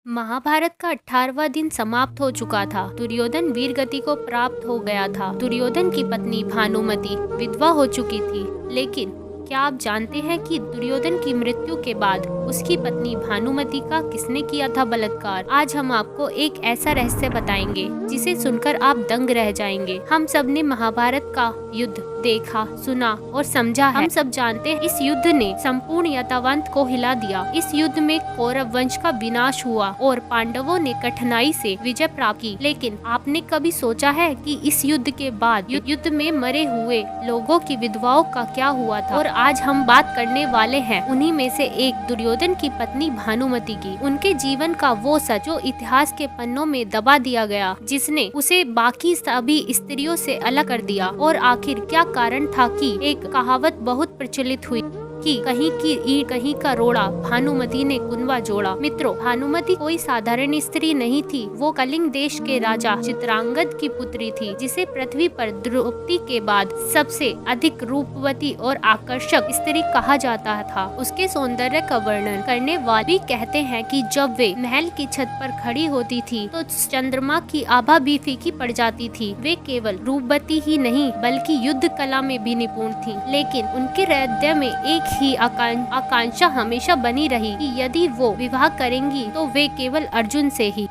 महाभारत का 18वां दिन समाप्त हो चुका था। दुर्योधन वीर गति को प्राप्त हो गया था। दुर्योधन की पत्नी भानुमति विधवा हो चुकी थी। लेकिन क्या आप जानते हैं कि दुर्योधन की मृत्यु के बाद उसकी पत्नी भानुमति का किसने किया था बलात्कार? आज हम आपको एक ऐसा रहस्य बताएंगे जिसे सुनकर आप दंग रह जाएंगे। हम सब ने महाभारत का युद्ध देखा, सुना और समझा है। हम सब जानते हैं इस युद्ध ने संपूर्ण यादवांत को हिला दिया। इस युद्ध में कौरव वंश का विनाश हुआ और पांडवों ने कठिनाई से विजय प्राप्त की। लेकिन आपने कभी सोचा है कि इस युद्ध के बाद युद्ध में मरे हुए लोगों की विधवाओं का क्या हुआ था? और आज हम बात करने वाले हैं उन्हीं में से एक दुर्योधन की पत्नी भानुमति की। उनके जीवन का वो सच जो इतिहास के पन्नों में दबा दिया गया, जिसने उसे बाकी सभी स्त्रियों से अलग कर दिया। और आखिर क्या कारण था कि एक कहावत बहुत प्रचलित हुई कि कहीं की ईंट कहीं का रोड़ा, भानुमति ने कुनबा जोड़ा। मित्रों, भानुमति कोई साधारण स्त्री नहीं थी। वो कलिंग देश के राजा चित्रांगद की पुत्री थी, जिसे पृथ्वी पर द्रौपदी के बाद सबसे अधिक रूपवती और आकर्षक स्त्री कहा जाता था। उसके सौंदर्य का वर्णन करने वाले भी कहते हैं कि जब वे महल की छत पर खड़ी होती थी तो चंद्रमा की आभा भी फीकी पड़ जाती थी। वे केवल रूपवती ही नहीं बल्कि युद्ध कला में भी निपुण थी। लेकिन उनके हृदय में एक ही आकांक्षा हमेशा बनी रही कि यदि वो विवाह करेंगी तो वे केवल अर्जुन से ही।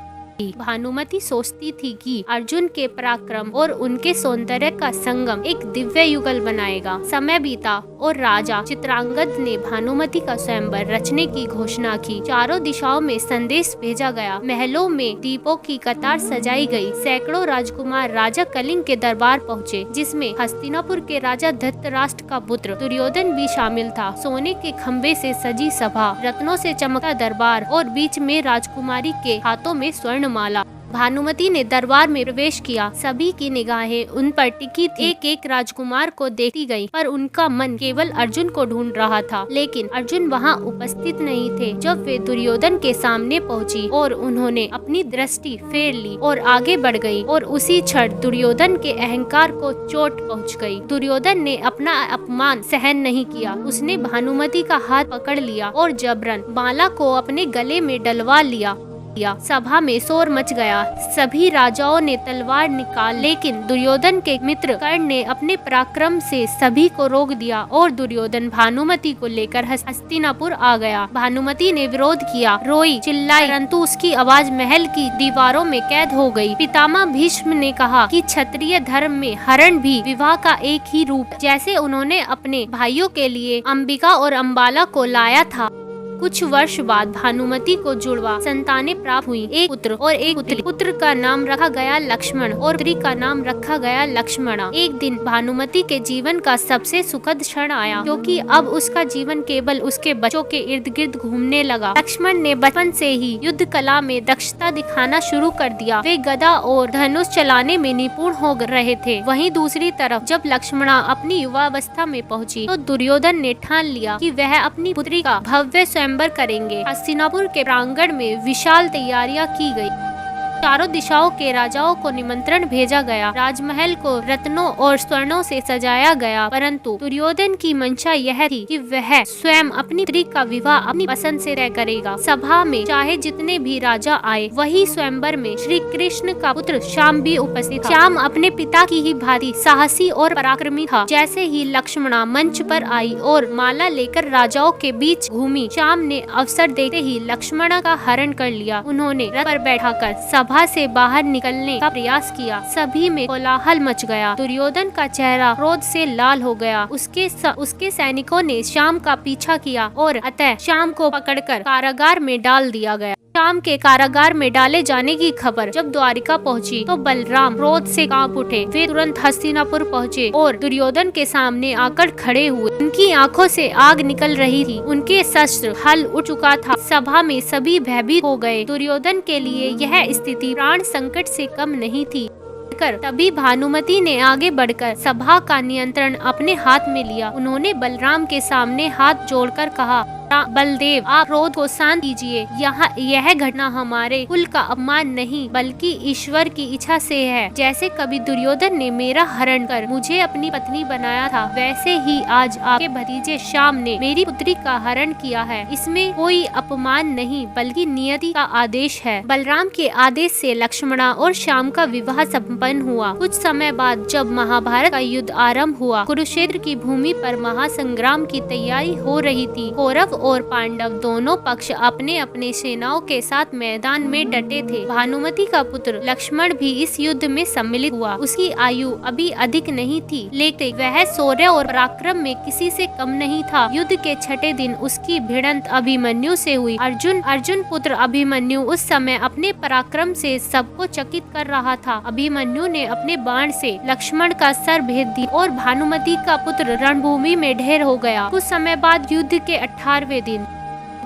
भानुमति सोचती थी कि अर्जुन के पराक्रम और उनके सौंदर्य का संगम एक दिव्य युगल बनाएगा। समय बीता और राजा चित्रांगद ने भानुमति का स्वयंवर रचने की घोषणा की। चारों दिशाओं में संदेश भेजा गया। महलों में दीपों की कतार सजाई गई। सैकड़ों राजकुमार राजा कलिंग के दरबार पहुँचे, जिसमें हस्तिनापुर के राजा धृतराष्ट्र का पुत्र दुर्योधन भी शामिल था। सोने के खम्भे से सजी सभा, रत्नों से चमकता दरबार और बीच में राजकुमारी के हाथों में स्वर्ण माला। भानुमति ने दरबार में प्रवेश किया। सभी की निगाहें उन पर टिकी थी। एक एक राजकुमार को देखती गई, पर उनका मन केवल अर्जुन को ढूंढ रहा था। लेकिन अर्जुन वहां उपस्थित नहीं थे। जब वे दुर्योधन के सामने पहुंची और उन्होंने अपनी दृष्टि फेर ली और आगे बढ़ गई, और उसी क्षण दुर्योधन के अहंकार को चोट पहुंच गई। दुर्योधन ने अपना अपमान सहन नहीं किया। उसने भानुमति का हाथ पकड़ लिया और जबरन माला को अपने गले में डलवा लिया। सभा में शोर मच गया। सभी राजाओं ने तलवार निकाल, लेकिन दुर्योधन के मित्र कर्ण ने अपने पराक्रम से सभी को रोक दिया और दुर्योधन भानुमति को लेकर हस्तिनापुर आ गया। भानुमति ने विरोध किया, रोई, चिल्लाई, परंतु उसकी आवाज महल की दीवारों में कैद हो गई। पितामह भीष्म ने कहा कि क्षत्रिय धर्म में हरण भी विवाह का एक ही रूप, जैसे उन्होंने अपने भाइयों के लिए अंबिका और अंबाला को लाया था। कुछ वर्ष बाद भानुमति को जुड़वा संतानें प्राप्त हुई, एक पुत्र और एक पुत्री। पुत्र का नाम रखा गया लक्ष्मण और पुत्री का नाम रखा गया लक्ष्मणा। एक दिन भानुमति के जीवन का सबसे सुखद क्षण आया, क्योंकि अब उसका जीवन केवल उसके बच्चों के इर्द गिर्द घूमने लगा। लक्ष्मण ने बचपन से ही युद्ध कला में दक्षता दिखाना शुरू कर दिया। वे गदा और धनुष चलाने में निपुण हो रहे थे। वहीं दूसरी तरफ जब लक्ष्मणा अपनी युवावस्था में पहुंची तो दुर्योधन ने ठान लिया कि वह अपनी पुत्री का भव्य स्वयंवर करेंगे। हस्तिनापुर के प्रांगण में विशाल तैयारियां की गई। चारों दिशाओं के राजाओं को निमंत्रण भेजा गया। राजमहल को रत्नों और स्वर्णों से सजाया गया, परंतु दुर्योधन की मंशा यह थी कि वह स्वयं अपनी पुत्री का विवाह अपनी पसंद से तय करेगा। सभा में चाहे जितने भी राजा आए, वही स्वयंवर में श्री कृष्ण का पुत्र श्याम भी उपस्थित था। श्याम अपने पिता की ही भांति साहसी और पराक्रमी था। जैसे ही लक्ष्मणा मंच पर आई और माला लेकर राजाओं के बीच घूमी, श्याम ने अवसर देते ही लक्ष्मणा का हरण कर लिया। उन्होंने रथ पर बैठाकर सभा से बाहर निकलने का प्रयास किया। सभी में कोलाहल मच गया। दुर्योधन का चेहरा क्रोध से लाल हो गया। उसके सैनिकों ने श्याम का पीछा किया और अतः श्याम को पकड़कर कारागार में डाल दिया गया। श्याम के कारागार में डाले जाने की खबर जब द्वारिका पहुंची तो बलराम क्रोध से कांप उठे। वे तुरंत हस्तिनापुर पहुंचे और दुर्योधन के सामने आकर खड़े हुए। उनकी आंखों से आग निकल रही थी। उनके शस्त्र हल उठ चुका था। सभा में सभी भयभीत हो गए। दुर्योधन के लिए यह स्थिति प्राण संकट से कम नहीं थी। तभी भानुमति ने आगे बढ़कर सभा का नियंत्रण अपने हाथ में लिया। उन्होंने बलराम के सामने हाथ जोड़कर कहा, बलदेव, आप क्रोध को शांत कीजिए। यह घटना हमारे कुल का अपमान नहीं बल्कि ईश्वर की इच्छा से है। जैसे कभी दुर्योधन ने मेरा हरण कर मुझे अपनी पत्नी बनाया था, वैसे ही आज आपके भतीजे श्याम ने मेरी पुत्री का हरण किया है। इसमें कोई अपमान नहीं बल्कि नियति का आदेश है। बलराम के आदेश से लक्ष्मणा और श्याम का विवाह संपन्न हुआ। कुछ समय बाद जब महाभारत का युद्ध आरंभ हुआ, कुरुक्षेत्र की भूमि पर महासंग्राम की तैयारी हो रही थी। कौरव और पांडव दोनों पक्ष अपने अपने सेनाओं के साथ मैदान में डटे थे। भानुमति का पुत्र लक्ष्मण भी इस युद्ध में सम्मिलित हुआ। उसकी आयु अभी अधिक नहीं थी, लेकिन वह शौर्य और पराक्रम में किसी से कम नहीं था। युद्ध के छठे दिन उसकी भिड़ंत अभिमन्यु से हुई। अर्जुन पुत्र अभिमन्यु उस समय अपने पराक्रम से सबको चकित कर रहा था। अभिमन्यु ने अपने बाण से लक्ष्मण का सर भेद दिया और भानुमति का पुत्र रणभूमि में ढेर हो गया। कुछ समय बाद युद्ध के 18वें दिन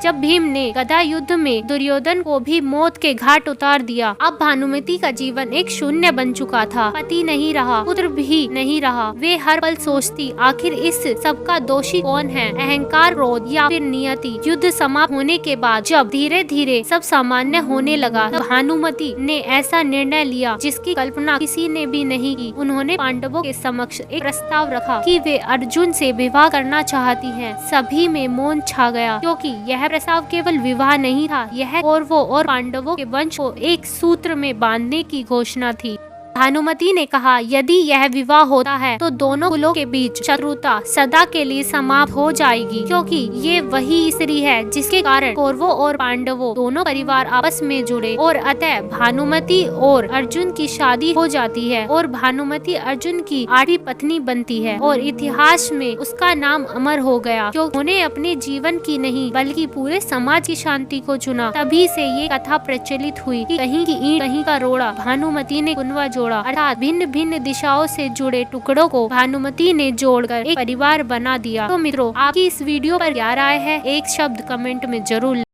जब भीम ने गदा युद्ध में दुर्योधन को भी मौत के घाट उतार दिया, अब भानुमति का जीवन एक शून्य बन चुका था। पति नहीं रहा, पुत्र भी नहीं रहा। वे हर पल सोचती, आखिर इस सब का दोषी कौन है, अहंकार, क्रोध या फिर नियति। युद्ध समाप्त होने के बाद जब धीरे धीरे सब सामान्य होने लगा, तब भानुमति ने ऐसा निर्णय लिया जिसकी कल्पना किसी ने भी नहीं की। उन्होंने पांडवों के समक्ष एक प्रस्ताव रखा कि वे अर्जुन से विवाह करना चाहती हैं। सभी में मौन छा गया, क्योंकि यह प्रस्ताव केवल विवाह नहीं था, यह कौरवों और पांडवों के वंश को एक सूत्र में बांधने की घोषणा थी। भानुमति ने कहा, यदि यह विवाह होता है तो दोनों कुलों के बीच शत्रुता सदा के लिए समाप्त हो जाएगी, क्योंकि ये वही स्त्री है जिसके कारण कौरवों और पांडवों दोनों परिवार आपस में जुड़े, और अतः भानुमति और अर्जुन की शादी हो जाती है और भानुमति अर्जुन की 8वीं पत्नी बनती है और इतिहास में उसका नाम अमर हो गया, क्योंकि उन्हें अपने जीवन की नहीं बल्कि पूरे समाज की शांति को चुना। तभी से ये कथा प्रचलित हुई कि कहीं की ईंट कहीं का रोड़ा। भानुमति ने कुनवा अर्थात भिन्न भिन्न दिशाओं से जुड़े टुकड़ों को भानुमति ने जोड़कर एक परिवार बना दिया। तो मित्रों, आपकी इस वीडियो पर क्या राय है, एक शब्द कमेंट में जरूर